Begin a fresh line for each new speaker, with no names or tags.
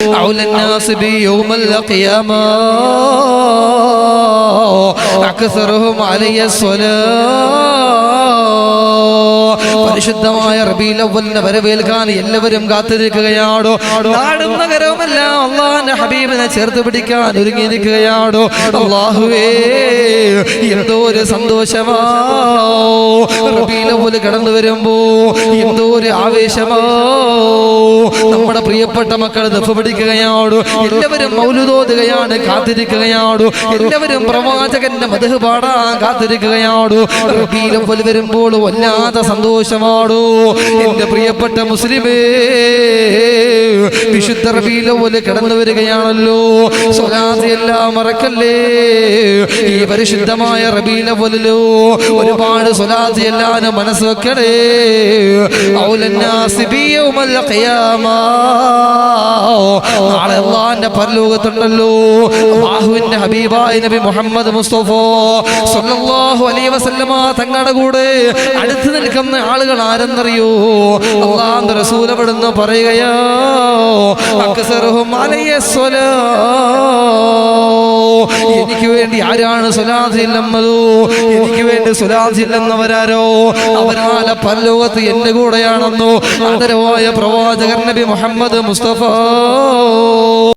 أولى الناس بي يوم القيامة أكثرهم علي الصلاة പരിശുദ്ധമായ റബീഉൽ അവ്വലിനെ വരവേൽക്കാൻ എല്ലാവരും കാത്തിരിക്കുകയാണോ? നാടും നഗരവുമെല്ലാം അല്ലാഹുവിന്റെ ഹബീബിനെ ചേർത്ത് പിടിക്കാൻ ഒരുങ്ങിയിരിക്കുകയാണോ? അല്ലാഹുവേ, എന്തോ ഒരു സന്തോഷമാ റബീഉൽ അവ്വൽ കടന്നു വരുമ്പോ, എന്തോ ഒരു ആവേശമാ. നമ്മുടെ പ്രിയപ്പെട്ട മക്കൾ ദഫ് പിടിക്കുകയാണോ? എല്ലാവരും മൗലിദ് ഓതുകയാണ്, കാത്തിരിക്കുകയാണോ? എല്ലാവരും പ്രവാചകന്റെ മദ്ഹ് പാടാൻ കാത്തിരിക്കുകയാണോ? റബീഉൽ അവ്വൽ വരുമ്പോൾ വല്ലാത്ത സന്തോഷമാണോ എന്റെ പ്രിയപ്പെട്ട മുസ്ലിമേ? വിശുദ്ധ റബീഉൽ അവ്വൽ കടന്നു വരികയാണല്ലോ. സ്വലാത്ത് എല്ലാം മറക്കല്ലേ. ഈ പരിശുദ്ധമായ റബീഉൽ അവ്വലിലോ ഒരുപാട് സ്വലാത്ത് എല്ലാവരും മനസ്സ് വെക്കണേ. ഔലന്നാസി ബി യൗമൽ ഖിയാമ, നാളെ അല്ലാഹുവിന്റെ പരലോകത്തുണ്ടല്ലോ അല്ലാഹുവിന്റെ ഹബീബായ നബി മുഹമ്മദ് മുസ്തഫ സല്ലല്ലാഹു അലൈഹി വസല്ലമ തങ്ങളുടെ കൂടെ അടുത്ത് നിൽക്കുന്ന ആളുകൾ ആരെന്നറിയോ? അല്ലാഹുവിന്റെ റസൂൽ അവിടുന്ന് പറയുകയാ, അക്സറുഹും അലൈഹി സ്വലാ, എനിക്ക് വേണ്ടി ആരാണ് സ്വലാത്ത് ചൊല്ലുന്നത്? എനിക്ക് വേണ്ടി സ്വലാത്ത് ചൊല്ലുന്നവരാരോ അവരാലെ പരലോകത്ത് എന്റെ കൂടെയാണെന്നോ ആദരവായ പ്രവാചകർ നബി മുഹമ്മദ് മുസ്തഫ